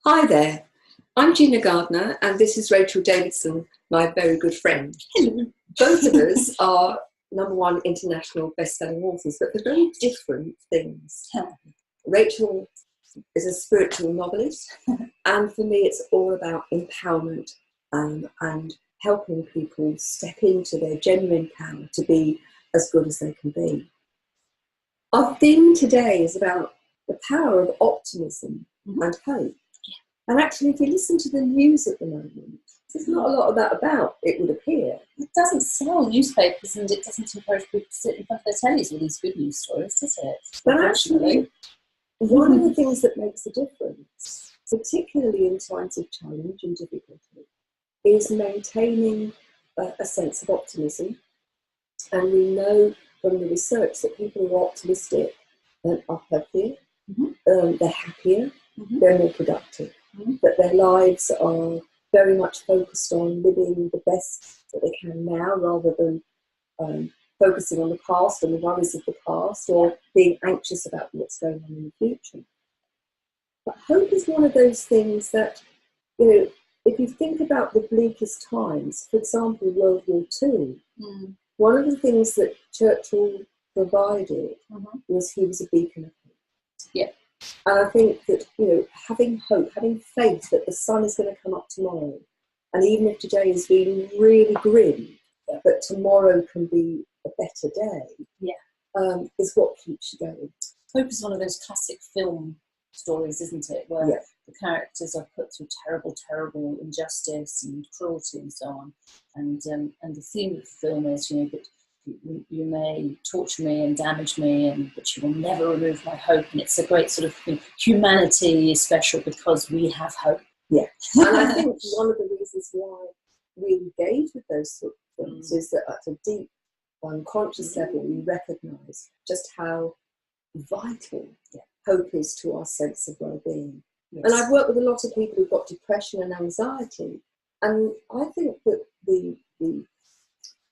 Hi there, I'm Gina Gardner and this is Rachel Davidson, my very good friend. Hello. Both of us are #1 international best-selling authors, but they're very different things. Rachel is a spiritual novelist, and for me it's all about empowerment and helping people step into their genuine power to be as good as they can be. Our theme today is about the power of optimism and hope. And actually, if you listen to the news at the moment, there's not a lot of that about, it would appear. It doesn't sell newspapers and it doesn't encourage people to sit in front of their tellies with these good news stories, does it? But actually, one of the things that makes a difference, particularly in times of challenge and difficulty, is maintaining a sense of optimism. And we know from the research that people who are optimistic are healthier, they're happier, they're more productive. That their lives are very much focused on living the best that they can now, rather than focusing on the past and the worries of the past, or being anxious about what's going on in the future. But hope is one of those things that, if you think about the bleakest times, for example, World War II, one of the things that Churchill provided was he was a beacon of hope. Yeah. And I think that, having hope, having faith that the sun is going to come up tomorrow, and even if today has been really grim, but tomorrow can be a better day, is what keeps you going. Hope is one of those classic film stories, isn't it, where the characters are put through terrible injustice and cruelty and so on. And the theme of the film is, that you may torture me and damage me, but you will never remove my hope. And it's a great sort of humanity is special because we have hope. Yeah, and I think one of the reasons why we engage with those sort of things is that at a deep unconscious level we recognise just how vital hope is to our sense of well-being. Yes. And I've worked with a lot of people who've got depression and anxiety, and I think that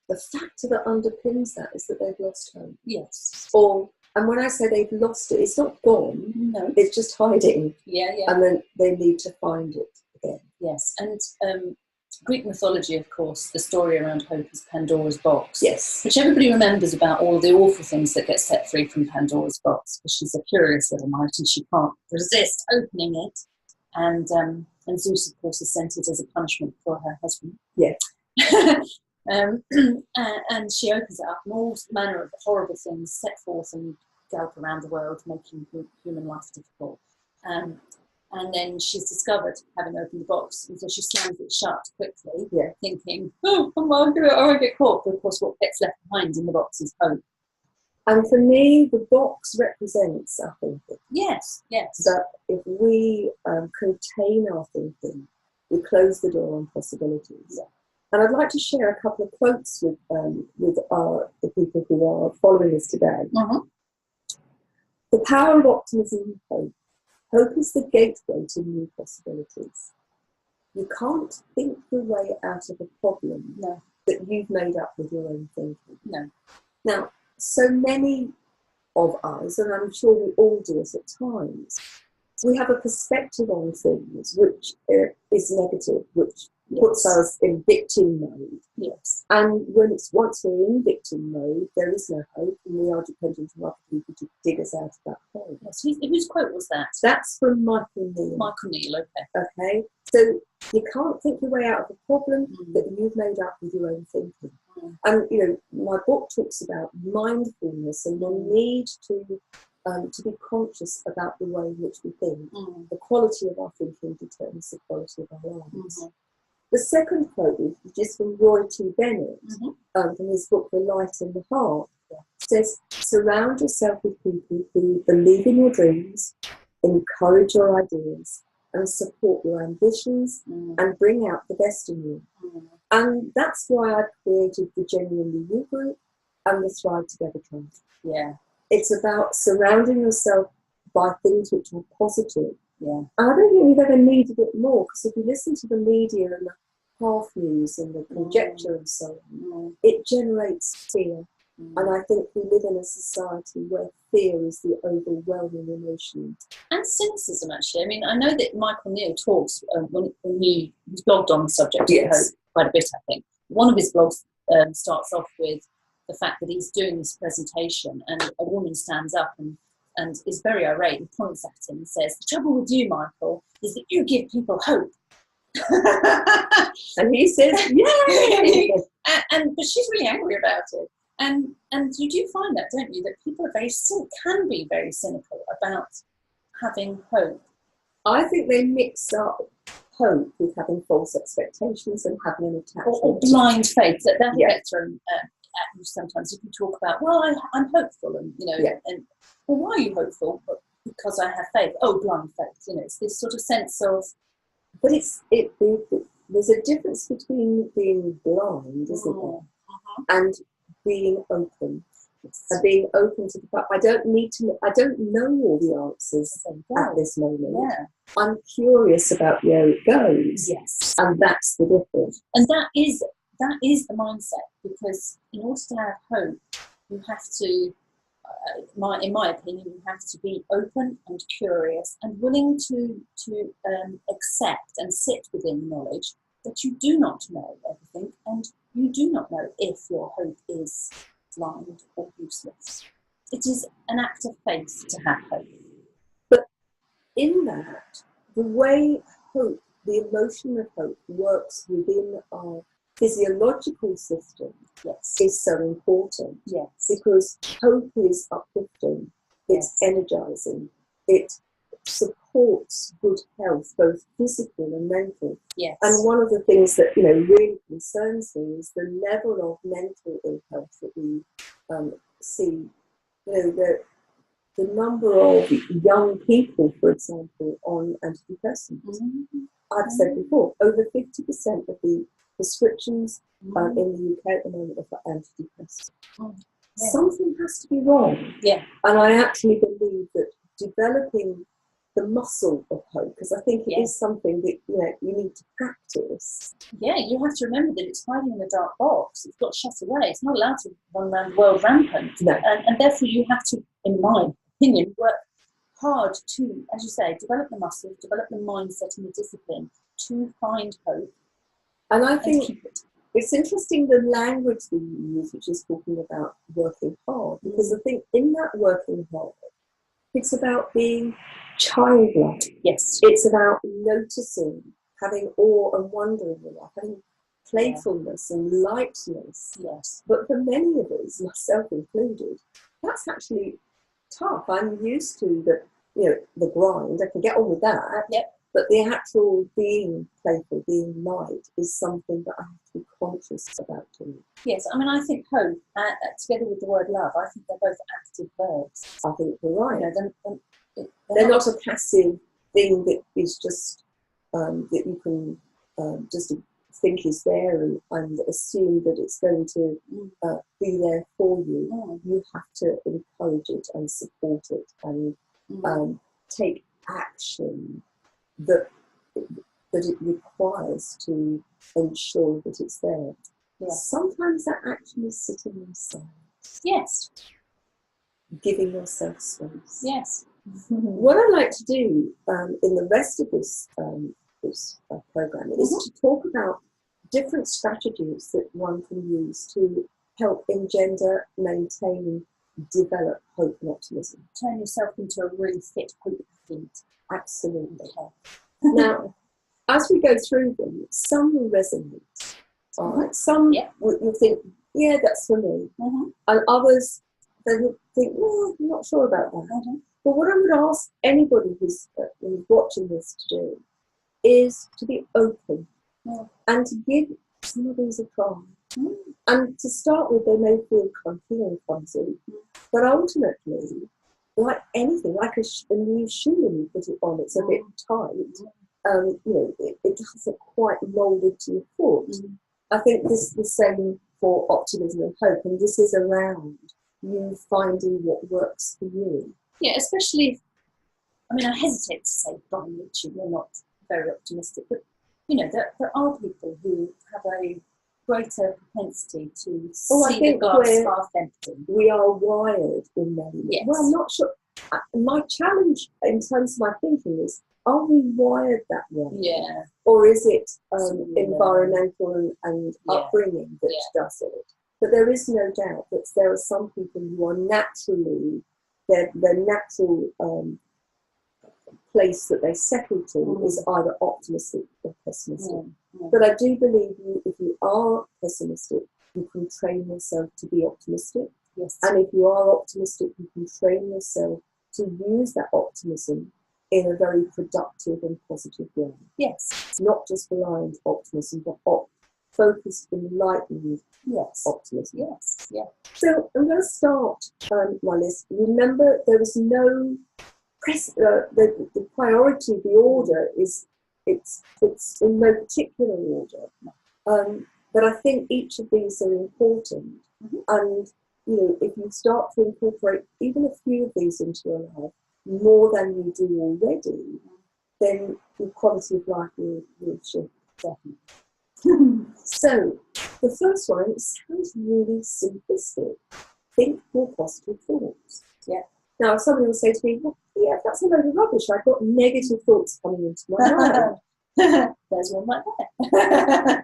the factor that underpins that is that they've lost hope. Yes. And when I say they've lost it, it's not gone. No. It's just hiding. Yeah. And then they need to find it again. Yes. And Greek mythology, of course, the story around hope is Pandora's box. Yes. Which everybody remembers about all the awful things that get set free from Pandora's box, because she's a curious little mite and she can't resist opening it. And Zeus, of course, has sent it as a punishment for her husband. Yes. And she opens it up, and all manner of horrible things set forth and gallop around the world, making human life difficult. And then she's discovered, having opened the box, and so she slams it shut quickly, thinking, oh, am I going to get caught? But of course, what gets left behind in the box is hope. And for me, the box represents our thinking. Yes. That if we contain our thinking, we close the door on possibilities. Yeah. And I'd like to share a couple of quotes with the people who are following us today. The power of optimism and hope. Hope is the gateway to new possibilities. You can't think your way out of a problem that you've made up with your own thinking. No. Now, so many of us, and I'm sure we all do it at times, we have a perspective on things which is negative, which puts us in victim mode. Yes. And once we're in victim mode, there is no hope, and we are dependent on other people to dig us out of that hole. Yes. Whose quote was that? That's from Michael Neill. Michael Neill, okay. Okay. So you can't think your way out of a problem that you've made up with your own thinking. And my book talks about mindfulness and the need to be conscious about the way in which we think. The quality of our thinking determines the quality of our lives. The second quote is just from Roy T. Bennett, from his book The Light in the Heart. Says, surround yourself with people who believe in your dreams, encourage your ideas, and support your ambitions, and bring out the best in you. And that's why I created the Genuinely You group and the Thrive Together Club. Yeah. It's about surrounding yourself by things which are positive. Yeah. And I don't think we've ever needed it more, because if you listen to the media and the half news and the conjecture and so on, it generates fear. And I think we live in a society where fear is the overwhelming emotion. And cynicism, actually. I mean, I know that Michael Neill talks, when he's blogged on the subject of hope quite a bit, I think. One of his blogs starts off with the fact that he's doing this presentation and a woman stands up and is very irate and points at him and says, "The trouble with you, Michael, is that you give people hope." And he says, "Yay!" But she's really angry about it. And you do find that, don't you, that people are can be very cynical about having hope. I think they mix up hope with having false expectations and having an attachment. Or blind faith. That gets thrown at you sometimes. You can talk about, well, I'm hopeful, and and well, why are you hopeful? But because I have faith. Oh, blind faith. It's this sort of sense of. But there's a difference between being blind, isn't there, and being open. And being open to the fact I don't know all the answers at this moment. Yeah. I'm curious about where it goes. Yes. And that's the difference. And that is the mindset, because in order to have hope, you have to, in my opinion, you have to be open and curious and willing to accept and sit within the knowledge that you do not know everything, and you do not know if your hope is blind or useless. It is an act of faith to have hope. But in that, the way hope, the emotion of hope, works within our physiological system is so important. Yes. Because hope is uplifting, it's energizing, it supports good health, both physical and mental. Yes. And one of the things that really concerns me is the level of mental ill health that we see. The number of young people, for example, on antidepressants. Mm-hmm. I've said before, over 50% of the prescriptions in the UK at the moment are for antidepressants. Yeah. Something has to be wrong. Yeah. And I actually believe that developing the muscle of hope, because I think it is something that you need to practice. Yeah, you have to remember that it's hiding in a dark box. It's got shut away. It's not allowed to run around the world rampant. No. And therefore you have to, in my opinion, work hard to, as you say, develop the muscle, develop the mindset and the discipline to find hope. And I think it's interesting the language that you use, which is talking about working hard, because I think in that working hard, it's about being childlike. Yes. It's about noticing, having awe and wonder in your life, having playfulness and lightness. Yes. But for many of us, myself included, that's actually tough. I'm used to the grind. I can get on with that. Yep. But the actual being playful, being light, is something that I have to be conscious about doing. Yes, I mean, I think hope, together with the word love, I think they're both active verbs. I think you're right. They're not a passive thing that is just that you can just think is there and assume that it's going to be there for you. You have to encourage it and support it and take action that it requires to ensure that it's there. Yeah. Sometimes that action is sitting in silence. Yes. Giving yourself space. Yes. What I like to do in the rest of this program is to talk about different strategies that one can use to help engender, maintain, develop hope and optimism. Turn yourself into a really fit hope athlete. Absolutely. Now, as we go through them, some will resonate. All right. Some you'll think, yeah, that's for me. And others, they will think, well, I'm not sure about that. But what I would ask anybody who's watching this to do is to be open and to give some of these a try. And to start with, they may feel clunky and clumsy, but ultimately, like anything, like a new shoe when you put it on, it's a bit tight. It doesn't quite mould into your foot. I think this is the same for optimism and hope, and this is around you finding what works for you. Yeah, especially, I hesitate to say, by nature, we're not very optimistic, but, there are people who have a greater propensity to I see the think glass half empty. we are wired in many ways. Yes. Well, I'm not sure. My challenge in terms of my thinking is, are we wired that way? Yeah. Or is it environmental and upbringing that does it? But there is no doubt that there are some people who are naturally, their natural place that they settle to is either optimistic or pessimistic. But I do believe if you are pessimistic, you can train yourself to be optimistic. Yes. And if you are optimistic, you can train yourself to use that optimism in a very productive and positive way. Yes. Not just blind optimism, but focused, enlightened optimism. Yes. Yeah. So I'm going to start my list. Remember, there is no the priority of the order is it's in no particular order. But I think each of these are important. And if you start to incorporate even a few of these into your life, more than you do already, then your quality of life will shift, definitely. So, the first one, it sounds really simplistic. Think more positive thoughts. Yeah. Now, if somebody will say to me, well, yeah, that's a load of rubbish. I've got negative thoughts coming into my mind. There's one like that.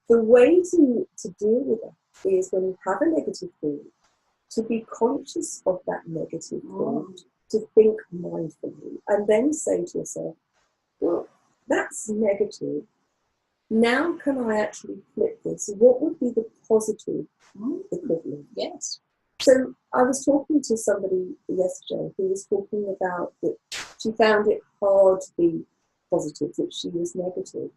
The way to deal with it is when you have a negative thought, to be conscious of that negative thought, to think mindfully, and then say to yourself, well, that's negative. Now can I actually flip this? What would be the positive equivalent? Yes. So I was talking to somebody yesterday who was talking about that she found it hard to be positive, that she was negative.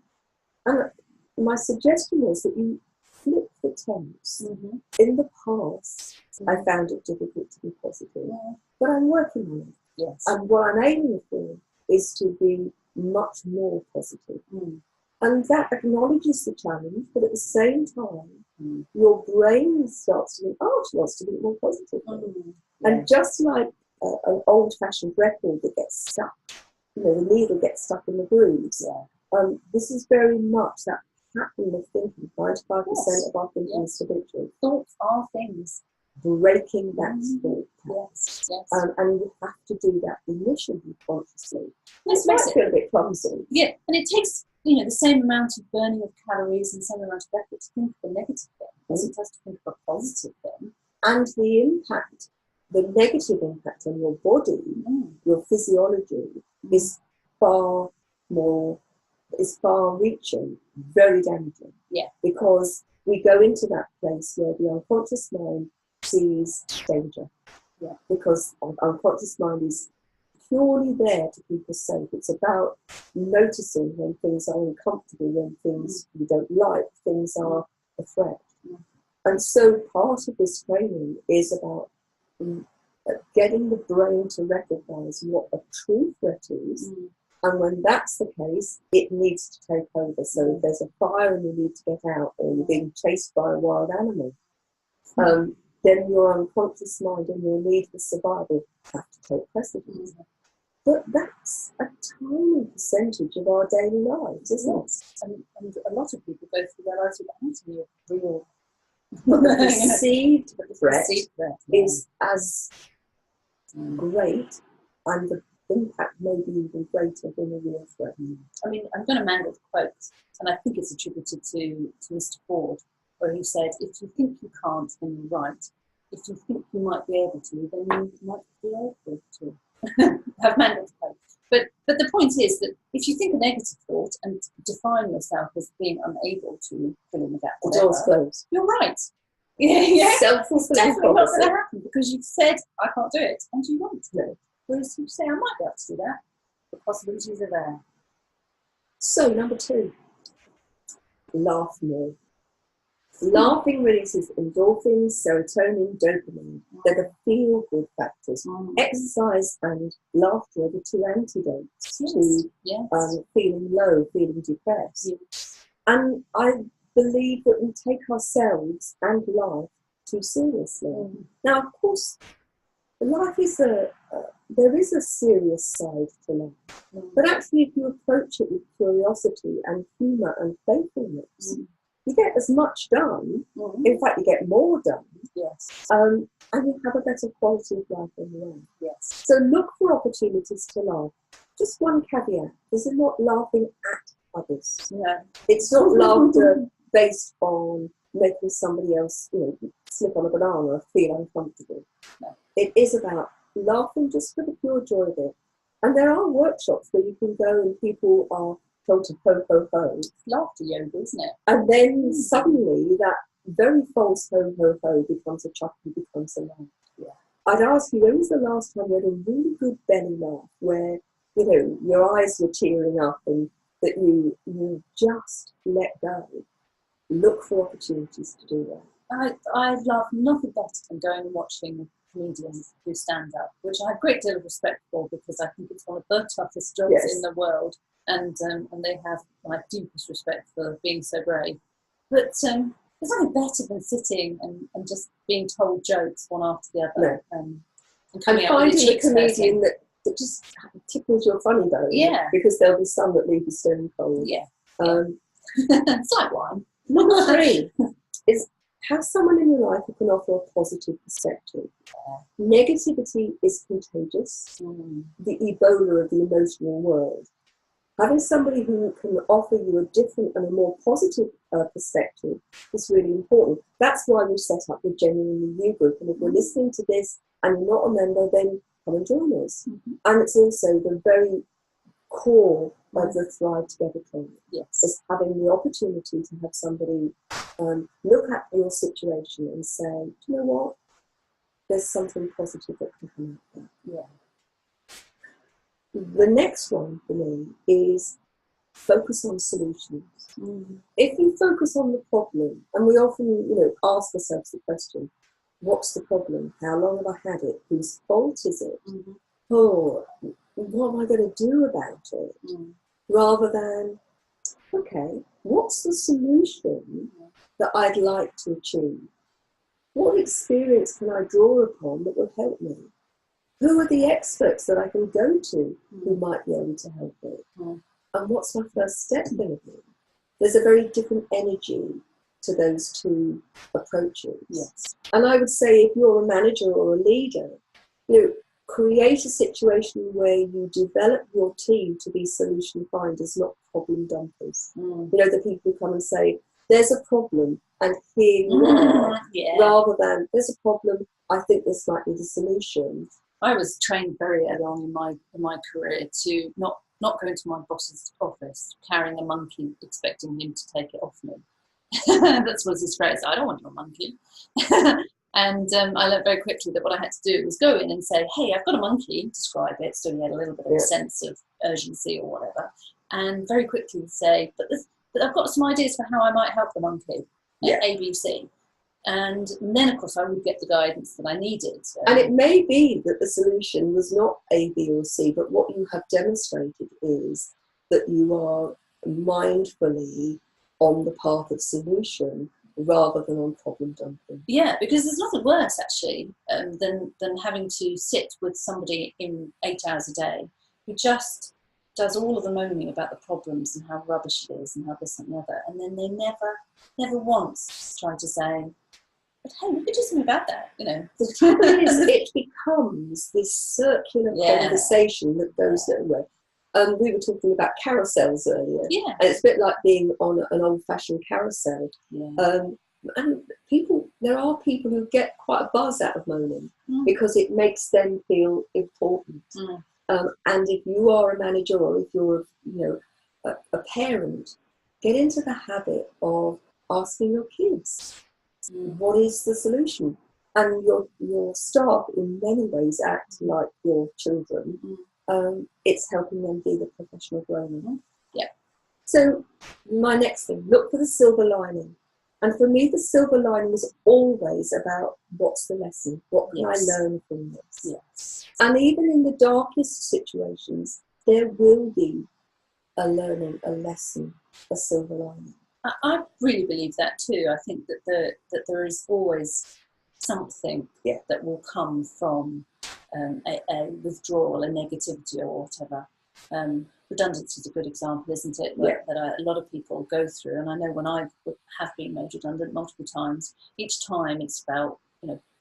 And my suggestion was that you flip the tense. In the past, I found it difficult to be positive, but I'm working on it. Yes. And what I'm aiming for is to be much more positive. And that acknowledges the challenge, but at the same time, your brain starts to think, oh, she wants to be more positive. And just like an old-fashioned record that gets stuck, the needle gets stuck in the grooves, this is very much that pattern of thinking. 95% of our thinking is habitual. Thoughts are things. Breaking that thought pattern. And you have to do that initially consciously. This might feel a bit clumsy. Yeah, and it takes the same amount of burning of calories and the same amount of effort to think of a negative thing as it does to think of a positive thing. And the impact, the negative impact on your body, your physiology, is far reaching, very damaging. Yeah. Because we go into that place where the unconscious mind sees danger. Yeah. Because the unconscious mind is purely there to keep us safe. It's about noticing when things are uncomfortable, when things you don't like, things are a threat. And so part of this training is about getting the brain to recognize what a true threat is. And when that's the case, it needs to take over. So if there's a fire and you need to get out, or you're being chased by a wild animal, then your unconscious mind and your need for survival have to take precedence. But that's a tiny percentage of our daily lives, isn't it? And a lot of people go through their lives without any real the perceived threat is as great, and the impact may be even greater than a real threat. I mean, I'm going to mangle the quote, and I think it's attributed to Mr. Ford, where he said, if you think you can't, then you're right. If you think you might be able to, then you might be able to. I've mangled the quote. But the point is that if you think a negative thought and define yourself as being unable to fill in the gap, the door's closed. You're right. Yeah. Self-fulfilling It's definitely not going to prophecy. happen because you've said, I can't do it, and you want to do it. Whereas you say, I might be able to do that. The possibilities are there. So, number 2, laugh more. Laughing releases endorphins, serotonin, dopamine. They're the feel-good factors. Exercise and laughter are the 2 antidotes to feeling low, feeling depressed. And I believe that we take ourselves and life too seriously. Now, of course, life is there is a serious side to life. But actually, if you approach it with curiosity and humour and playfulness, you get as much done. In fact, you get more done. Yes. And you have a better quality of life in the end. Yes. So look for opportunities to laugh. Just one caveat: this is not laughing at others. No. It's not laughter based on making somebody else, slip on a banana or feel uncomfortable. No. It is about laughing just for the pure joy of it. And there are workshops where you can go and people are told to ho, ho, ho. It's laughter yoga, isn't it? And then suddenly that very false ho, ho, ho becomes a chuckle, becomes a laugh. Yeah. I'd ask you, when was the last time you had a really good belly laugh where, your eyes were tearing up and that you just let go? Look for opportunities to do that. I love nothing better than going and watching comedians who stand up, which I have a great deal of respect for, because I think it's one of the toughest jobs in the world, and they have my deepest respect for being so brave. But there's nothing better than sitting and just being told jokes one after the other, and coming out with finding your a comedian that just tickles your funny bone. Yeah. Because there'll be some that leave you stone cold. Yeah. It's like wine. Number 3 is have someone in your life who can offer a positive perspective. Negativity is contagious, the Ebola of the emotional world. Having somebody who can offer you a different and a more positive perspective is really important. That's why we set up the Genuinely You group. And if you're listening to this and you're not a member, then come and join us. And it's also the very core of the Thrive Together Club. Yes. Is having the opportunity to have somebody look at your situation and say, do you know what? There's something positive that can come out of that. Yeah. The next one for me is focus on solutions. If you focus on the problem, and we often, ask ourselves the question, what's the problem? How long have I had it? Whose fault is it? Oh, what am I going to do about it? Rather than, okay, what's the solution that I'd like to achieve? What experience can I draw upon that will help me? Who are the experts that I can go to who might be able to help me? And what's my first step going to be? There's a very different energy to those two approaches. Yes. And I would say if you're a manager or a leader, create a situation where you develop your team to be solution finders, not problem dumpers. The people who come and say, there's a problem, and here you are, rather than, there's a problem, I think this might be the solution. I was trained very early on in my career to not go into my boss's office carrying a monkey, expecting him to take it off me. That was his phrase, I don't want your monkey. And I learned very quickly that what I had to do was go in and say, hey, I've got a monkey, describe it, so he had a little bit of a sense of urgency or whatever. And very quickly say, but I've got some ideas for how I might help the monkey, A, B, C. And then, of course, I would get the guidance that I needed. And it may be that the solution was not A, B, or C, but what you have demonstrated is that you are mindfully on the path of solution rather than on problem dumping. Yeah, because there's nothing worse, actually, than having to sit with somebody in 8 hours a day who just does all of the moaning about the problems and how rubbish it is and how this and the other, and then they never once try to say, but hey, we could do something about that, The trouble is, it becomes this circular conversation that goes nowhere. We were talking about carousels earlier. Yeah. And it's a bit like being on an old-fashioned carousel. Yeah. And there are people who get quite a buzz out of moaning because it makes them feel important. And if you are a manager or if you're, a parent, get into the habit of asking your kids, what is the solution? And your staff, in many ways, act like your children. It's helping them be the professional grown-up. Yeah. So my next thing, look for the silver lining. And for me, the silver lining is always about what's the lesson? What can I learn from this? Yes. And even in the darkest situations, there will be a learning, a lesson, a silver lining. I really believe that too. I think that there is always something that will come from a withdrawal, a negativity or whatever. Redundancy is a good example, isn't it? That a lot of people go through. And I know when I have been made redundant multiple times, each time it's felt,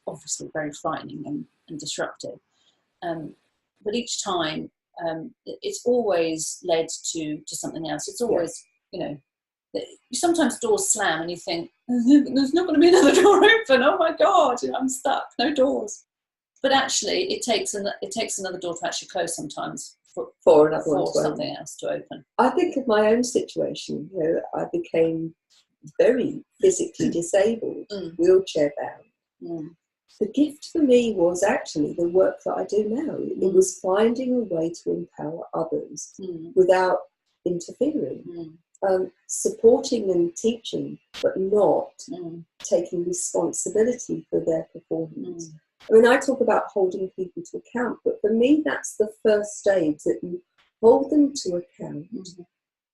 obviously very frightening and disruptive. But each time it's always led to something else. It's always, sometimes doors slam and you think, there's not going to be another door open. Oh my God, I'm stuck, no doors. But actually, it takes another door to actually close sometimes for something else to open. I think of my own situation. I became very physically disabled, wheelchair bound. The gift for me was actually the work that I do now. It was finding a way to empower others without interfering. Supporting and teaching, but not taking responsibility for their performance. I mean, I talk about holding people to account, but for me, that's the first stage, that you hold them to account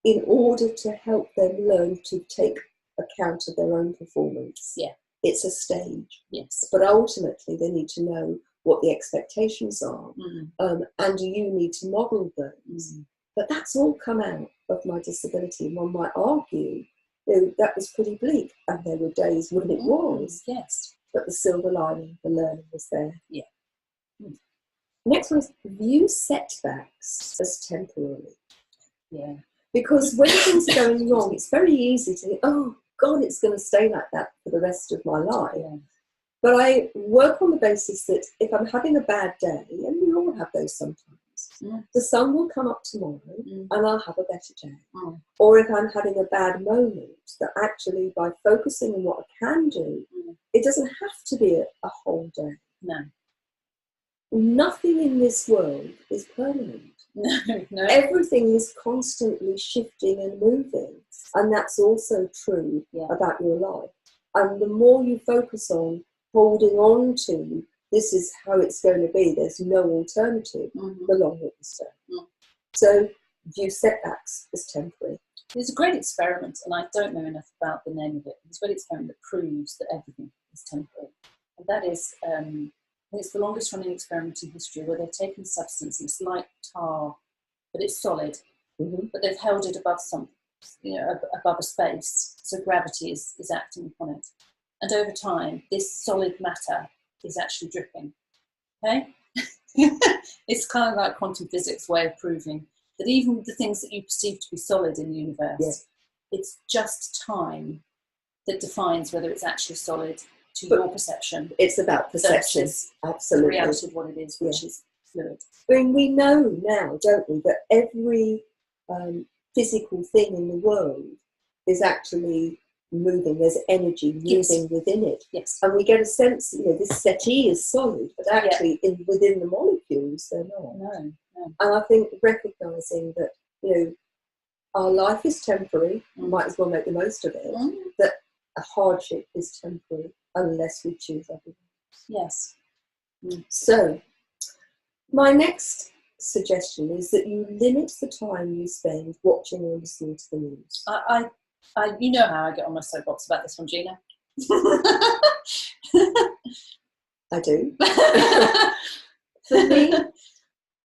in order to help them learn to take account of their own performance. Yeah. It's a stage. Yes. But ultimately, they need to know what the expectations are, and you need to model those. But that's all come out of my disability. One might argue that was pretty bleak, and there were days when it was. Yes. But the silver lining, the learning was there. Yeah. Next one is view setbacks as temporary. Yeah. Because when things are going wrong, it's very easy to think, oh God, it's going to stay like that for the rest of my life. Yeah. But I work on the basis that if I'm having a bad day, and we all have those sometimes, the sun will come up tomorrow and I'll have a better day. Or if I'm having a bad moment, that actually by focusing on what I can do, it doesn't have to be a whole day. No. Nothing in this world is permanent. No. Everything is constantly shifting and moving. And that's also true about your life. And the more you focus on holding on to, this is how it's going to be, there's no alternative, the longer it will stay. So view setbacks as temporary. There's a great experiment, and I don't know enough about the name of it. It's a great experiment that proves that everything is temporary. And that is, it's the longest running experiment in history, where they've taken a substance, and it's like tar, but it's solid, but they've held it above above a space, so gravity is acting upon it. And over time, this solid matter is actually dripping. Okay? It's kind of like quantum physics' way of proving that even the things that you perceive to be solid in the universe, it's just time that defines whether it's actually solid to your perception. It's about perception, absolutely. The reality of what it is, which is fluid. I mean, we know now, don't we, that every physical thing in the world is actually moving. There's energy moving within it. Yes. And we get a sense, this settee is solid, but actually within the molecules, they're not. No. And I think recognising that, our life is temporary, we might as well make the most of it, that a hardship is temporary unless we choose otherwise. Yes. So, my next suggestion is that you limit the time you spend watching or listening to the news. You know how I get on my soapbox about this one, Gina. I do. For me,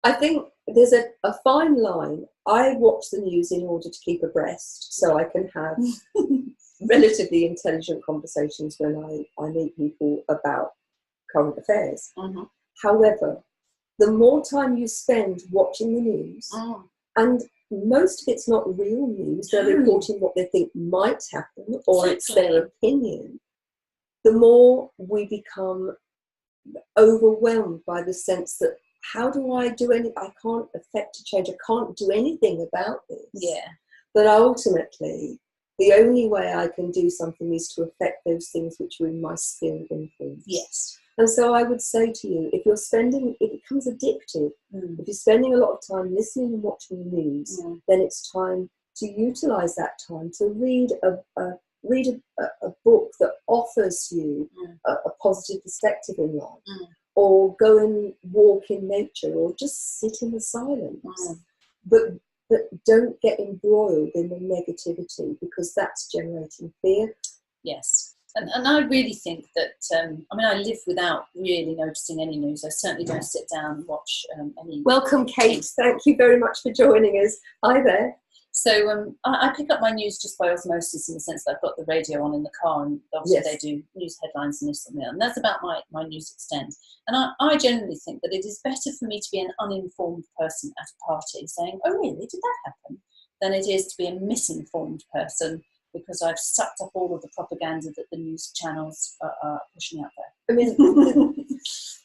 I think there's a fine line. I watch the news in order to keep abreast, so I can have relatively intelligent conversations when I meet people about current affairs. However, the more time you spend watching the news, and most of it's not real news, they're reporting what they think might happen, or it's their opinion, the more we become overwhelmed by the sense that, how do I do anything? I can't affect a change. I can't do anything about this. Yeah. But ultimately, the only way I can do something is to affect those things which are in my sphere of influence. Yes. And so I would say to you, if it becomes addictive, if you're spending a lot of time listening and watching the news, then it's time to utilise that time to read a book that offers you a positive perspective in life, or go and walk in nature, or just sit in the silence. But don't get embroiled in the negativity, because that's generating fear. Yes. And I really think that, I mean, I live without really noticing any news. I certainly don't sit down and watch any. Welcome, Kate. Thank you very much for joining us. Hi there. So I pick up my news just by osmosis, in the sense that I've got the radio on in the car, and obviously they do news headlines and this and that, and that's about my news extent. And I generally think that it is better for me to be an uninformed person at a party saying, oh really, did that happen, than it is to be a misinformed person because I've sucked up all of the propaganda that the news channels are pushing out there. I mean,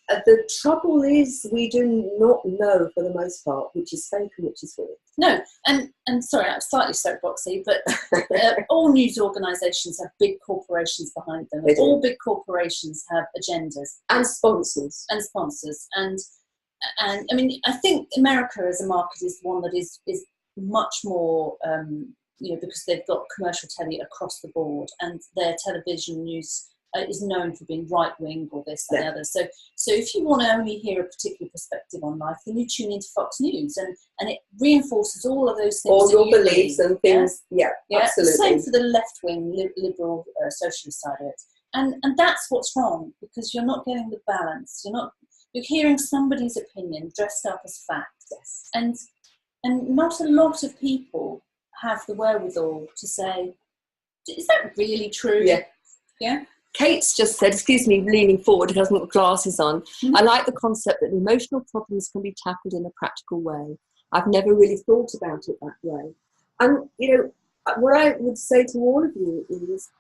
the trouble is we do not know for the most part which is fake and which is real. No, and sorry, I'm slightly soapboxy, but all news organisations have big corporations behind them. All big corporations have agendas and sponsors. And I mean, I think America as a market is one that is much more. Because they've got commercial telly across the board, and their television news is known for being right-wing or this and the other. So if you want to only hear a particular perspective on life, then you tune into Fox News, and it reinforces all of those things. All your beliefs and things. Yeah, absolutely. Same for the left-wing, liberal, socialist side of it. And that's what's wrong, because you're not getting the balance. You're hearing somebody's opinion dressed up as fact. Yes. And not a lot of people have the wherewithal to say, is that really true? Yeah. Kate's just said, excuse me, leaning forward, who hasn't got glasses on, I like the concept that emotional problems can be tackled in a practical way. I've never really thought about it that way. And, what I would say to all of you is,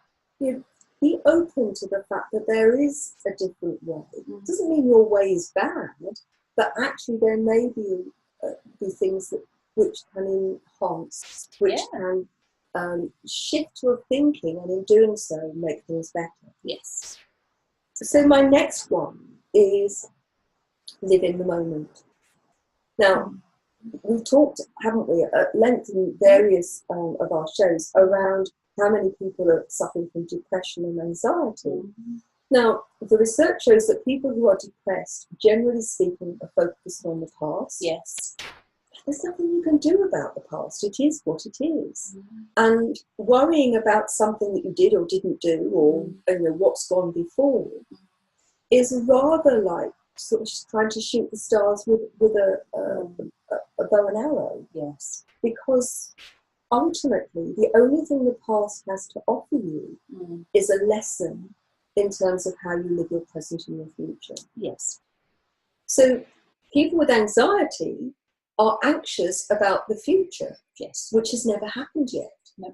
be open to the fact that there is a different way. It doesn't mean your way is bad, but actually there may be things which can enhance, which can shift your thinking, and in doing so make things better. Yes. So my next one is live in the moment. Now, we've talked, haven't we, at length in various of our shows around how many people are suffering from depression and anxiety. Now, the research shows that people who are depressed, generally speaking, are focused on the past. Yes. There's nothing you can do about the past. It is what it is. And worrying about something that you did or didn't do, or what's gone before, is rather like sort of trying to shoot the stars with a bow and arrow. Yes. Because ultimately, the only thing the past has to offer you is a lesson in terms of how you live your present and your future. Yes. So people with anxiety are anxious about the future, which has never happened yet,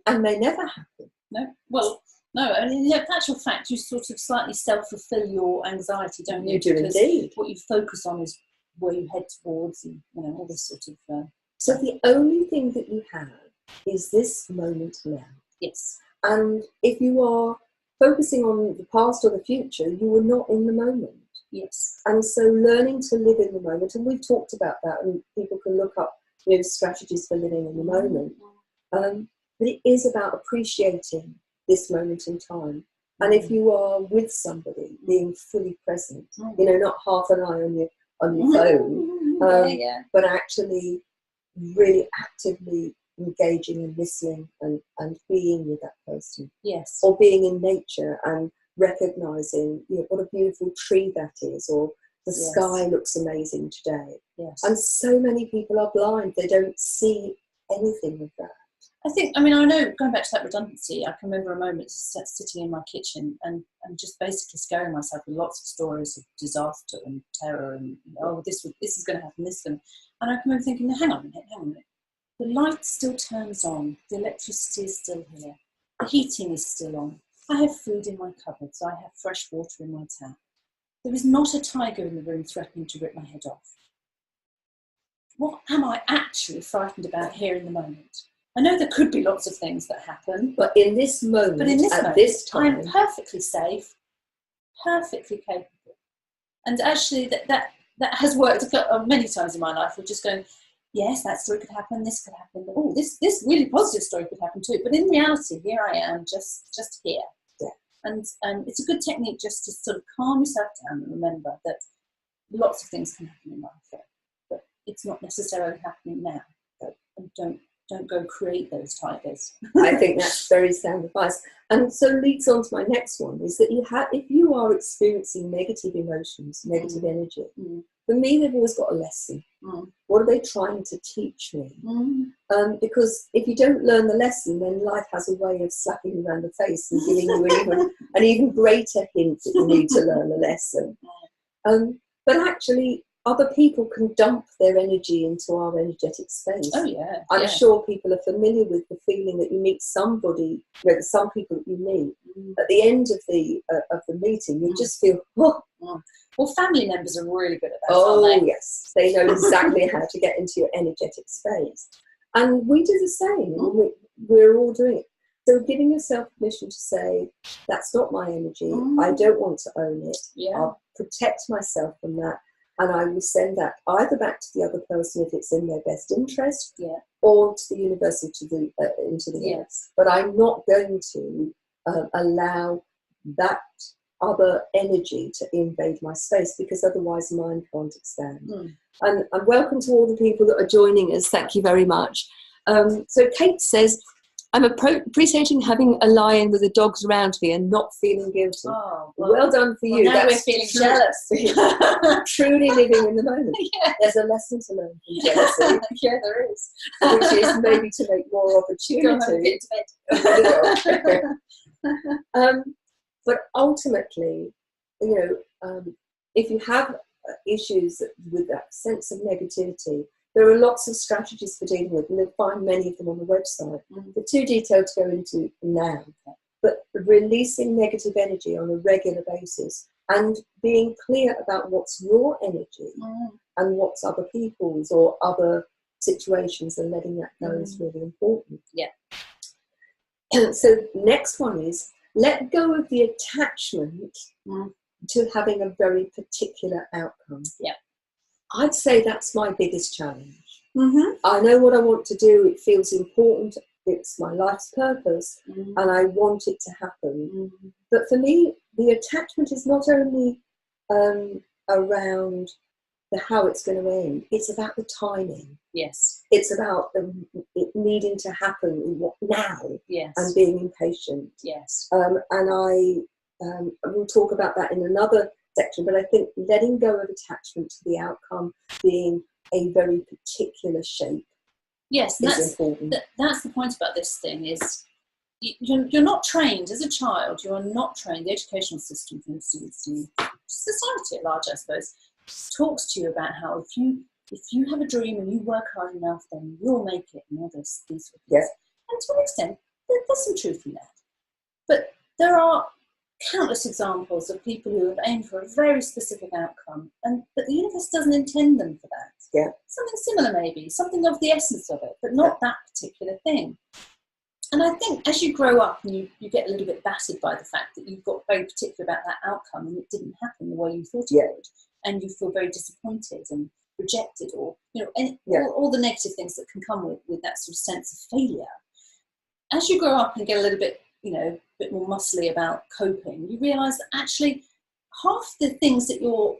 and may never happen. No, well, no, and in actual fact, you sort of slightly self-fulfill your anxiety, don't you? You do indeed. What you focus on is where you head towards, and all this sort of. So the only thing that you have is this moment now. Yes. And if you are focusing on the past or the future, you are not in the moment. Yes. And so learning to live in the moment, and we've talked about that, and people can look up strategies for living in the moment. But it is about appreciating this moment in time. And if you are with somebody, being fully present, not half an eye on your phone, but actually really actively engaging and listening and being with that person. Yes. Or being in nature and recognizing what a beautiful tree that is, or the sky looks amazing today. Yes. And so many people are blind, they don't see anything of that. I know, going back to that redundancy, I can remember a moment sitting in my kitchen and just basically scaring myself with lots of stories of disaster and terror and, this is going to happen, and I can remember thinking, hang on a minute. The light still turns on, the electricity is still here, the heating is still on, I have food in my cupboards, I have fresh water in my tap. There is not a tiger in the room threatening to rip my head off. What am I actually frightened about here in the moment? I know there could be lots of things that happen. But in this moment, this time, I'm perfectly safe, perfectly capable. And actually that has worked many times in my life of just going, yes, that story could happen, this could happen, oh, this really positive story could happen too. But in reality, here I am, just here. Yeah. And it's a good technique just to sort of calm yourself down and remember that lots of things can happen in life, but it's not necessarily happening now. And don't don't go create those tigers. I think that's very sound advice. And so leads on to my next one, is that if you are experiencing negative emotions, negative energy, for me, they've always got a lesson. What are they trying to teach me? Because if you don't learn the lesson, then life has a way of slapping you around the face and giving you an even greater hint that you need to learn the lesson. But actually, other people can dump their energy into our energetic space. Oh, yeah. I'm sure people are familiar with the feeling that you meet somebody, some people that you meet, at the end of the meeting, you just feel, oh. Well, family members are really good at that, Oh, aren't they? yes. They know exactly how to get into your energetic space. And we do the same. We're all doing it. So giving yourself permission to say, that's not my energy. I don't want to own it. I'll protect myself from that. And I will send that either back to the other person if it's in their best interest, or to the universe, into the earth. But I'm not going to allow that other energy to invade my space, because otherwise mine can't expand. And welcome to all the people that are joining us. Thank you very much. So Kate says, I'm appreciating having a lion with the dogs around me and not feeling guilty. Oh, well done for you. Now that's we're feeling jealous. Truly living in the moment. There's a lesson to learn from jealousy. There is. Which is maybe to make more opportunity. But ultimately, if you have issues with that sense of negativity, there are lots of strategies for dealing with, and you'll find many of them on the website. They're too detailed to go into now. But releasing negative energy on a regular basis and being clear about what's your energy and what's other people's or other situations, and letting that go is really important. So next one is, let go of the attachment to having a very particular outcome. I'd say that's my biggest challenge. I know what I want to do. It feels important. It's my life's purpose, and I want it to happen. But for me, the attachment is not only around how it's going to end. It's about the timing. It's about it needing to happen now, and being impatient. And I will talk about that in another section, but I think letting go of attachment to the outcome being a very particular shape is important. That's the point about this thing, is you're not trained as a child. You are not trained. The educational system, for instance, and society at large, I suppose, talks to you about how if you have a dream and you work hard enough, then you'll make it, and all these sort of things. And to an extent, there's some truth in that. But there are countless examples of people who have aimed for a very specific outcome, but the universe doesn't intend them for that. Something similar, maybe, something of the essence of it, but not that particular thing. And I think as you grow up and you get a little bit battered by the fact that you've got very particular about that outcome and it didn't happen the way you thought it would, and you feel very disappointed and rejected, or all the negative things that can come with that sort of sense of failure. As you grow up and get a little bit, a bit more muscly about coping, you realise that actually half the things that you're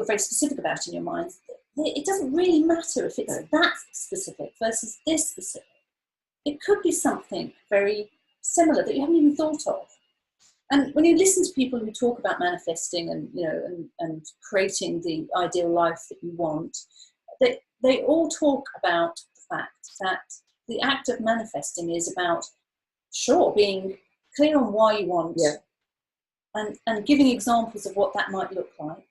very specific about in your mind, it doesn't really matter if it's that specific versus this specific. It could be something very similar that you haven't even thought of. And when you listen to people who talk about manifesting and creating the ideal life that you want, they all talk about the fact that the act of manifesting is about being clear on why you want, and giving examples of what that might look like,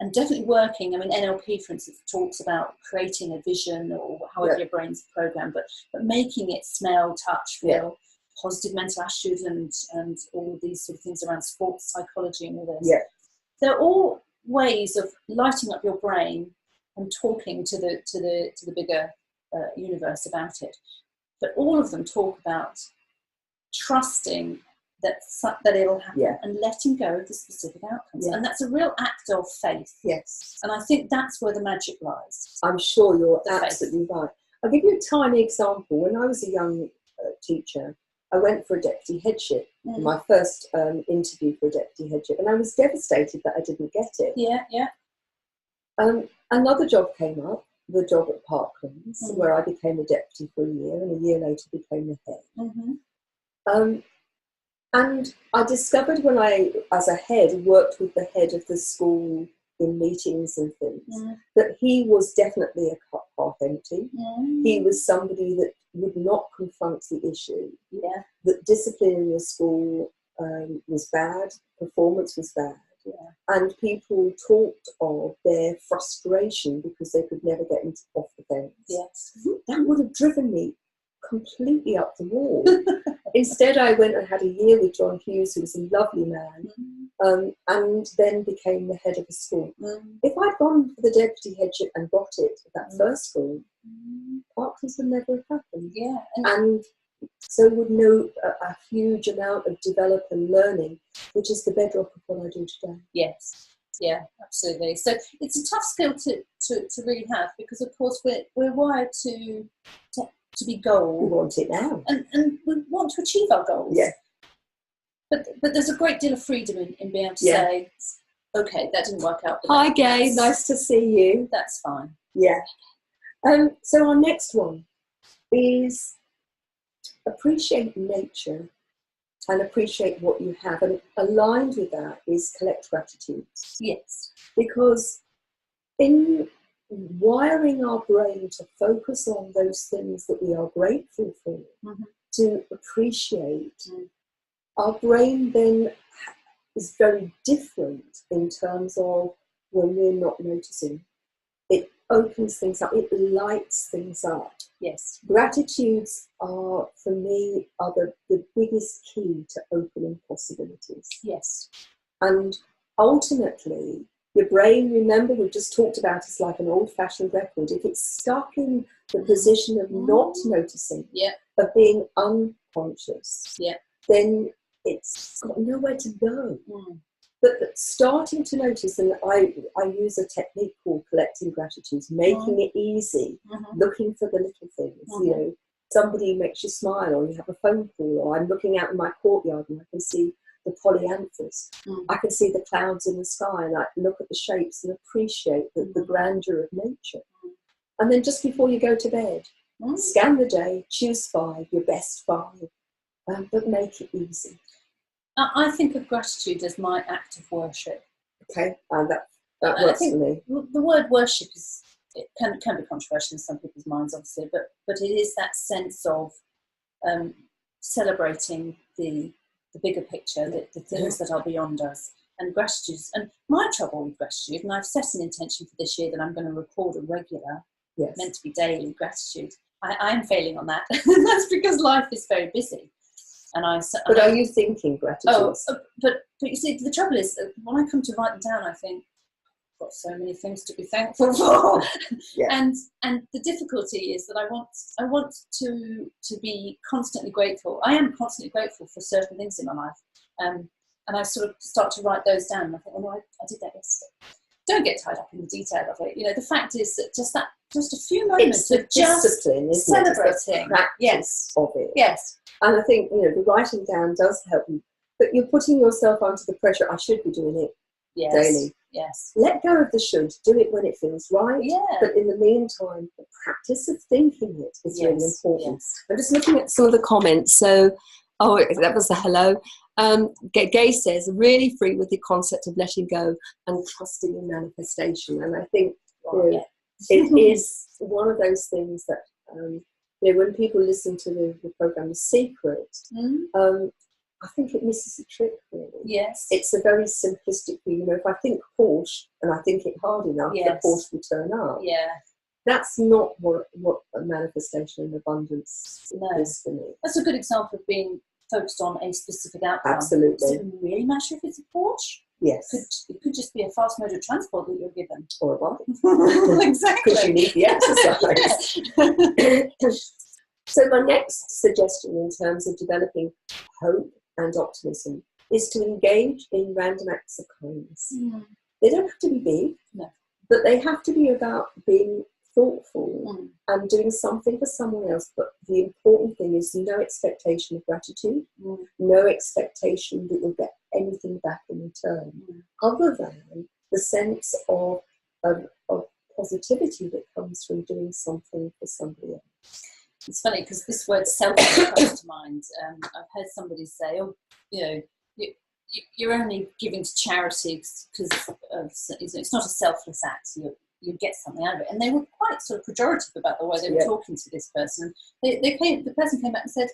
and definitely working. I mean, NLP, for instance, talks about creating a vision, or however your brain's programmed, but making it smell, touch, feel, positive mental attitude, and all of these sort of things around sports psychology and all this. They're all ways of lighting up your brain and talking to the bigger universe about it. But all of them talk about trusting that it'll happen, and letting go of the specific outcomes. And that's a real act of faith. And I think that's where the magic lies. I'm sure you're absolutely right. I'll give you a tiny example. When I was a young teacher, I went for a deputy headship, my first interview for a deputy headship, and I was devastated that I didn't get it. Another job came up, the job at Parklands, where I became the deputy for a year, and a year later became the head. And I discovered when I, as a head, worked with the head of the school in meetings and things, that he was definitely a cup half empty. He was somebody that would not confront the issue. That discipline in the school was bad, performance was bad. And people talked of their frustration because they could never get off the fence. That would have driven me completely up the wall. Instead, I went and had a year with John Hughes, who was a lovely man, and then became the head of a school. If I'd gone for the deputy headship and got it at that first school, Parklands would never have happened. And so would know a huge amount of develop and learning, which is the bedrock of what I do today. Yeah, absolutely. So it's a tough skill to really have, because of course we're wired to be goal. We want it now, and we want to achieve our goals. But there's a great deal of freedom in being able to say, okay, that didn't work out. Hi, Gay. Nice to see you. That's fine. So our next one is appreciate nature and appreciate what you have. And aligned with that is collect gratitudes. Because in wiring our brain to focus on those things that we are grateful for, to appreciate, our brain then is very different in terms of when we're not noticing. It opens things up, it lights things up. Gratitudes are, for me, are the biggest key to opening possibilities. And ultimately, your brain, remember, we just talked about, it's like an old-fashioned record. If it's stuck in the position of not noticing, of being unconscious, then it's got nowhere to go. But starting to notice, and I use a technique called collecting gratitudes, making it easy, looking for the little things. You know, somebody makes you smile, or you have a phone call, or I'm looking out in my courtyard and I can see the polyanthus. I can see the clouds in the sky, and I look at the shapes and appreciate the grandeur of nature. And then just before you go to bed, scan the day, choose 5, your best 5, but make it easy. I think of gratitude as my act of worship. That works for me. The word worship can be controversial in some people's minds, obviously, but it is that sense of celebrating the bigger picture, the things that are beyond us, and gratitude. And my trouble with gratitude, and I've set an intention for this year that I'm going to record a regular, meant to be daily gratitude. I am failing on that. That's because life is very busy. But are you thinking gratitude? But you see, the trouble is, when I come to write them down, I think, I've got so many things to be thankful for. And the difficulty is that I want to be constantly grateful. I am constantly grateful for certain things in my life. And I sort of start to write those down, and I think, oh no, I did that yesterday. Don't get tied up in the detail of it. You know, the fact is that just a few moments of just celebrating. Of it. And I think, you know, the writing down does help you, but you're putting yourself under the pressure. I should be doing it daily. Let go of the should. Do it when it feels right. But in the meantime, the practice of thinking it is really important. I'm just looking at some of the comments. So, that was a hello. Gay says, really free with the concept of letting go and trusting in manifestation. And I think it is one of those things that, you know, when people listen to the program The Secret, I think it misses a trick, really. It's a very simplistic view. You know, if I think Porsche and I think it hard enough, the Porsche will turn up. That's not what a manifestation and abundance is for me. That's a good example of being focused on a specific outcome. Absolutely. Does it really matter if it's a Porsche? It could just be a fast mode of transport that you're given. Or a bike. Exactly. Because you need the exercise. So my next suggestion in terms of developing hope and optimism is to engage in random acts of kindness. They don't have to be big, but they have to be about being thoughtful and doing something for someone else. But the important thing is no expectation of gratitude, no expectation that you'll get anything back in return, other than the sense of positivity that comes from doing something for somebody else. It's funny because this word selfish comes to mind. I've heard somebody say, "Oh, you know, you're only giving to charity because it's not a selfless act. You get something out of it." And they were quite sort of pejorative about the way they were talking to this person. The person came back and said,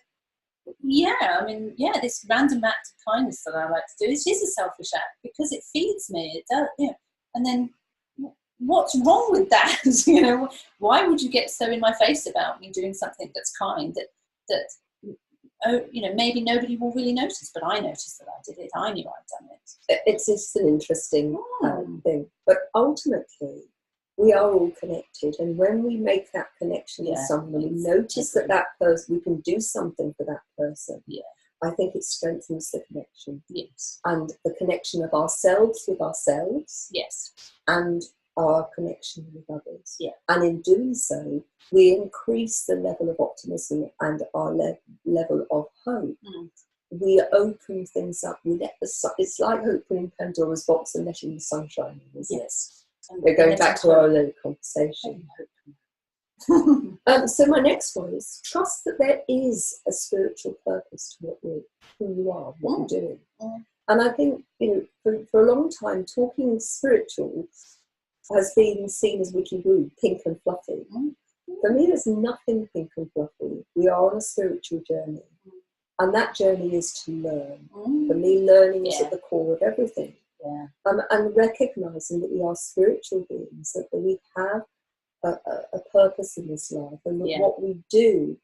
"Yeah, I mean, yeah, this random act of kindness that I like to do, it is a selfish act because it feeds me. It does, you know." And then, what's wrong with that? You know, why would you get so in my face about me doing something that's kind that oh, you know, maybe nobody will really notice, but I noticed that I did it. I knew I'd done it. It's just an interesting thing. But ultimately, we are all connected. And when we make that connection with someone, we notice that person, we can do something for that person. Yeah. I think it strengthens the connection. Yes. And the connection of ourselves with ourselves. Yes. And our connection with others. Yeah. And in doing so, we increase the level of optimism and our level of hope. We open things up. We let the sun. It's like opening Pandora's box and letting the sun shine in, isn't it? We're going back to our earlier conversation. So my next one is trust that there is a spiritual purpose to who you are, what you're doing. And I think, you know, for a long time, talking spiritual has been seen as woo, pink and fluffy. For me, there's nothing pink and fluffy. We are on a spiritual journey. And that journey is to learn. For me, learning is at the core of everything. And recognising that we are spiritual beings, that we have a purpose in this life, and that what we do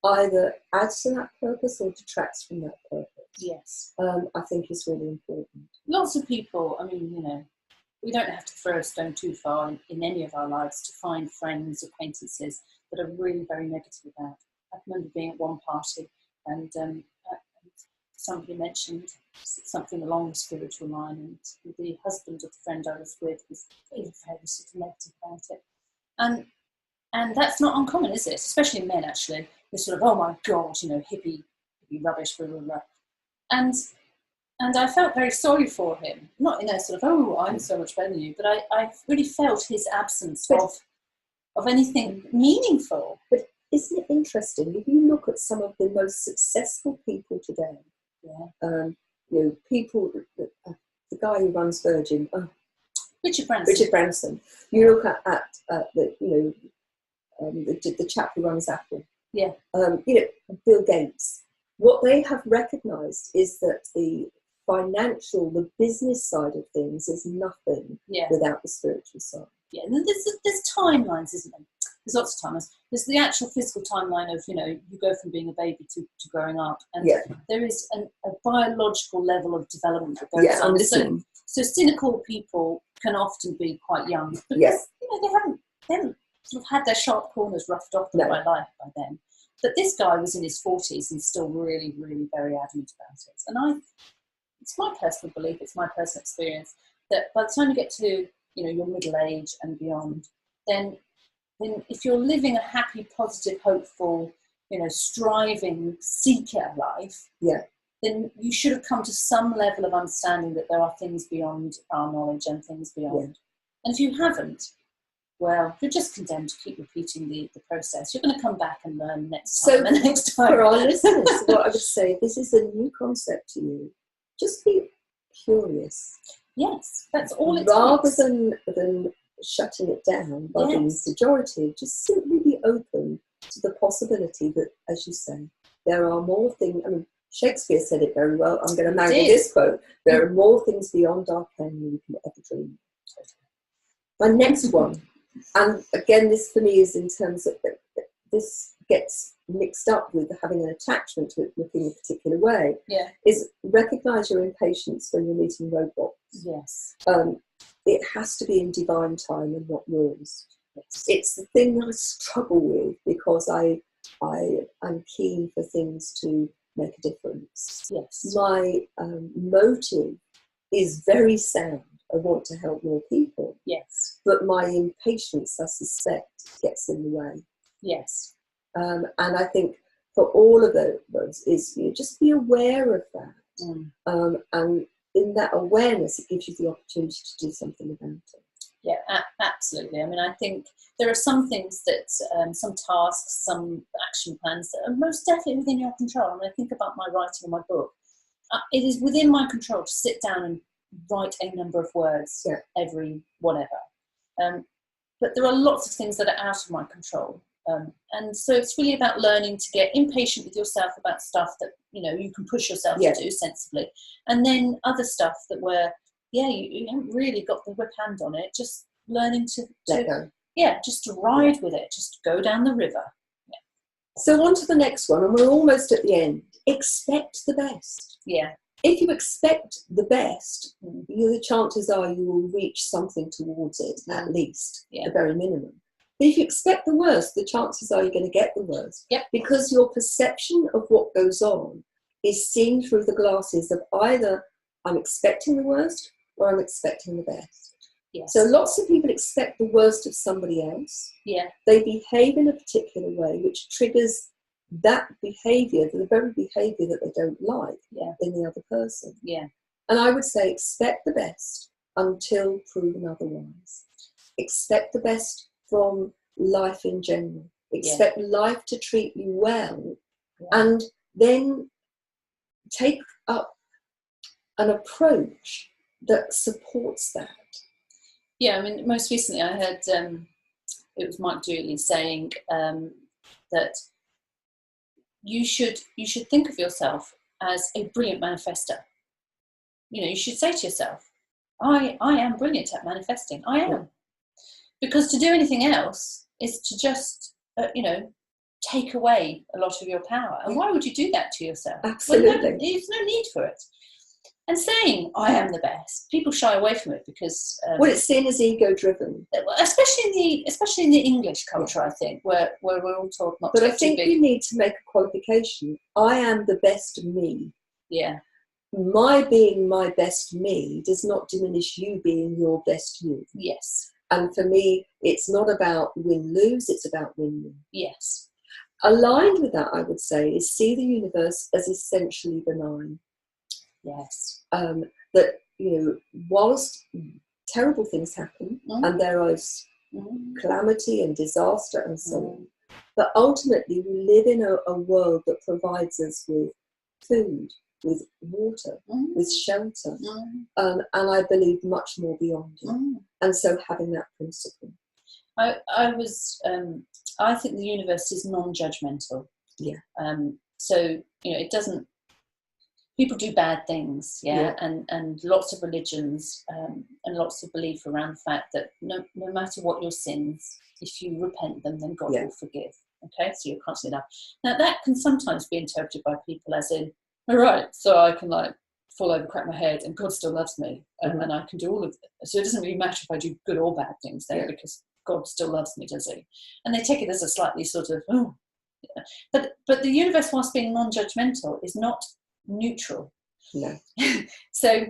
either adds to that purpose or detracts from that purpose. I think is really important. Lots of people, I mean, you know, we don't have to throw a stone too far in any of our lives to find friends, acquaintances that are really very negative about. I remember being at one party and somebody mentioned something along the spiritual line, and the husband of the friend I was with was very, very sort of negative about it. And that's not uncommon, is it? Especially in men, actually. They're sort of, oh my God, you know, hippie rubbish, blah, blah, blah. And I felt very sorry for him. Not in a sort of, oh, I'm so much better than you, but I really felt his absence of anything meaningful. But isn't it interesting? If you look at some of the most successful people today, you know, people, the guy who runs Virgin, Richard Branson. You look at the, you know, the chap who runs Apple. You know, Bill Gates. What they have recognised is that the financial, the business side of things is nothing without the spiritual side. And then there's timelines, isn't there? There's lots of timelines. There's the actual physical timeline of, you know, you go from being a baby to growing up, and there is a biological level of development that goes on. So cynical people can often be quite young because you know, they haven't sort of had their sharp corners roughed off them by life by then. But this guy was in his 40s and still really, really very adamant about it. And it's my personal belief, it's my personal experience, that by the time you get to, you know, your middle age and beyond, then if you're living a happy, positive, hopeful, you know, striving, seeker life, then you should have come to some level of understanding that there are things beyond our knowledge and things beyond. And if you haven't, well, you're just condemned to keep repeating the process. You're going to come back and learn next time and next time. For our listeners, what I would say, this is a new concept to you. Just be curious. Yes, that's all it Rather takes. than shutting it down by being pejorative, just simply be open to the possibility that, as you say, there are more things. I mean, Shakespeare said it very well. I'm going to marry this quote. There are more things beyond our ken than we can ever dream. My next one, and again, this for me is in terms of this gets mixed up with having an attachment to it looking a particular way, is recognise your impatience when you're meeting roadblocks. It has to be in divine time and not yours. It's the thing I struggle with because I am keen for things to make a difference. My motive is very sound. I want to help more people. But my impatience, I suspect, gets in the way. And I think for all of those is, you know, just be aware of that. And in that awareness, it gives you the opportunity to do something about it. Yeah, absolutely. I mean, I think there are some things that, some tasks, some action plans that are most definitely within your control. And I think about my writing of my book. It is within my control to sit down and write a number of words every whatever. But there are lots of things that are out of my control. And so it's really about learning to get impatient with yourself about stuff that, you can push yourself to do sensibly. And then other stuff that where, you haven't really got the whip hand on it, just learning to let go. Yeah, just to ride with it, just go down the river. Yeah. So on to the next one, and we're almost at the end. Expect the best. Yeah. If you expect the best, the chances are you will reach something towards it, at least, the very minimum. But if you expect the worst, the chances are you're going to get the worst. Yep. Because your perception of what goes on is seen through the glasses of either I'm expecting the worst or I'm expecting the best. Yes. So lots of people expect the worst of somebody else. Yeah. They behave in a particular way, which triggers that behaviour, the very behaviour that they don't like in the other person. Yeah. And I would say expect the best until proven otherwise. Expect the best from life in general. Expect life to treat you well, and then take up an approach that supports that. Yeah, I mean, most recently I heard, it was Mike Dooley saying that you should think of yourself as a brilliant manifester. You should say to yourself, I am brilliant at manifesting. I am. Yeah. Because to do anything else is to just, take away a lot of your power. And why would you do that to yourself? Absolutely. Well, there's no need for it. And saying, I am the best, people shy away from it because... it's seen as ego-driven. Especially in the English culture, I think, where we're all taught not to be big. But I think you need to make a qualification. I am the best me. Yeah. My being my best me does not diminish you being your best you. Yes. And for me, it's not about win-lose, it's about win-win. Yes. Aligned with that, I would say, is see the universe as essentially benign. Yes. That, whilst terrible things happen and there is calamity and disaster and so on, but ultimately we live in a world that provides us with food, with water, with shelter, and I believe much more beyond it. And so having that principle. I think the universe is non-judgmental. Yeah. So, it doesn't, people do bad things, and lots of religions and lots of belief around the fact that no matter what your sins, if you repent them, then God will forgive. Okay, so you're constantly enough. Now that can sometimes be interpreted by people as in, all right, so I can fall over, crack my head, and God still loves me, and I can do all of it. So it doesn't really matter if I do good or bad things there, because God still loves me, does he? And they take it as a slightly sort of, But the universe, whilst being non-judgmental, is not neutral. No. So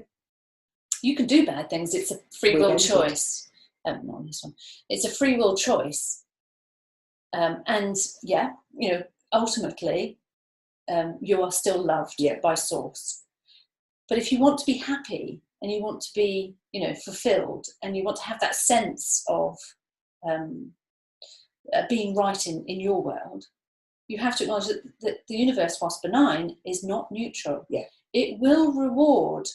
you can do bad things. It's a free will choice. Not on this one. It's a free will choice. And ultimately, you are still loved by Source. But if you want to be happy and you want to be, fulfilled, and you want to have that sense of being right in your world, you have to acknowledge that the universe, whilst benign, is not neutral. Yeah. It will reward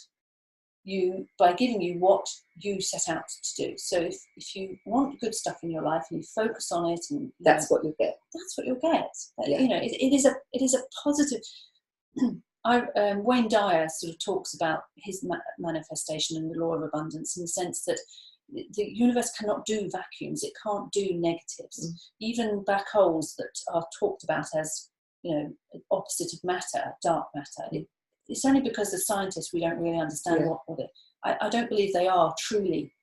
you by giving you what you set out to do. So if you want good stuff in your life and you focus on it, and that's what you'll get. That's what you'll get. It is a positive. Wayne Dyer sort of talks about his manifestation and the law of abundance, in the sense that the universe cannot do vacuums. It can't do negatives. Even black holes that are talked about as, opposite of matter, dark matter. It's only because as scientists we don't really understand what it. I don't believe they are truly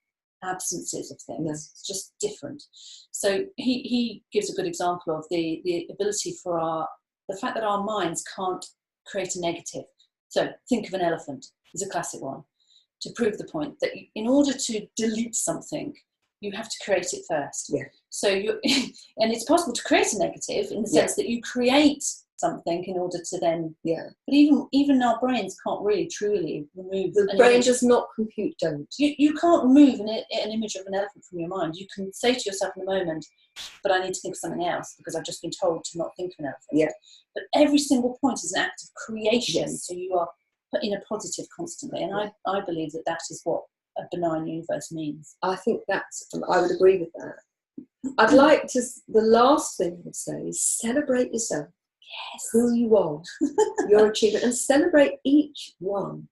absences of things. No. It's just different. So he gives a good example of the ability for the fact that our minds can't create a negative. So think of an elephant. Is a classic one. To prove the point that in order to delete something, you have to create it first. Yeah. So and it's possible to create a negative in the sense that you create something in order to then. Yeah. But even our brains can't really truly remove. The brain does not compute. Don't. You can't remove an image of an elephant from your mind. You can say to yourself in the moment, but I need to think of something else because I've just been told to not think of an elephant. Yeah. But every single point is an act of creation. Yes. So you are put in a positive constantly. And I believe that is what a benign universe means. I think I would agree with that. I'd like to, the last thing I would say is celebrate yourself. Yes. Who you are, your achievement, and celebrate each one.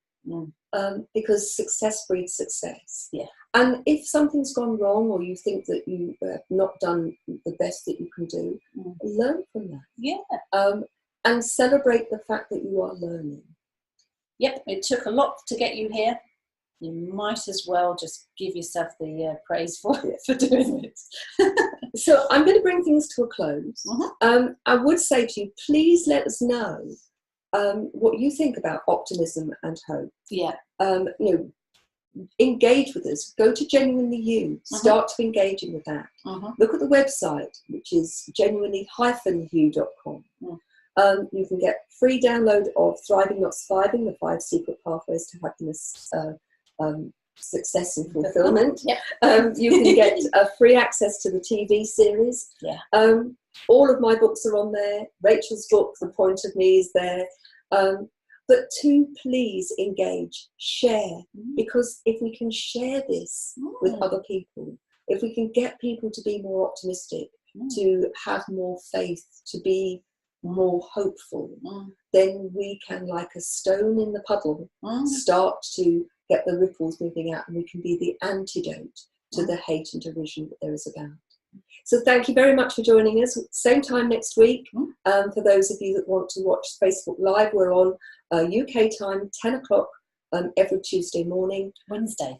Because success breeds success. Yeah. And if something's gone wrong or you think that you have not done the best that you can do, learn from that. Yeah. And celebrate the fact that you are learning. Yep, it took a lot to get you here. You might as well just give yourself the praise for doing it. So I'm going to bring things to a close. I would say to you, please let us know what you think about optimism and hope. Yeah. Engage with us. Go to Genuinely You. Start to engaging with that. Look at the website, which is genuinely-you.com. You can get free download of Thriving Not Surviving, the 5 Secret Pathways to Happiness, Success and Fulfillment. You can get free access to the TV series. All of my books are on there. Rachel's book, The Point of Me, is there. But please engage, share, because if we can share this with other people, if we can get people to be more optimistic, to have more faith, to be more hopeful, then we can, like a stone in the puddle, start to get the ripples moving out, and we can be the antidote to the hate and derision that there is about. So thank you very much for joining us. Same time next week. For those of you that want to watch Facebook Live, we're on UK time, 10 o'clock every Tuesday morning. Wednesday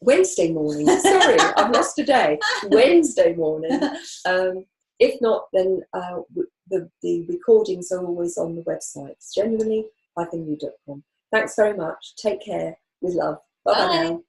morning. Sorry, I've lost a day. Wednesday morning. If not, then the recordings are always on the website. Genuinely-you.com. Thanks very much. Take care. With love. Bye-bye now.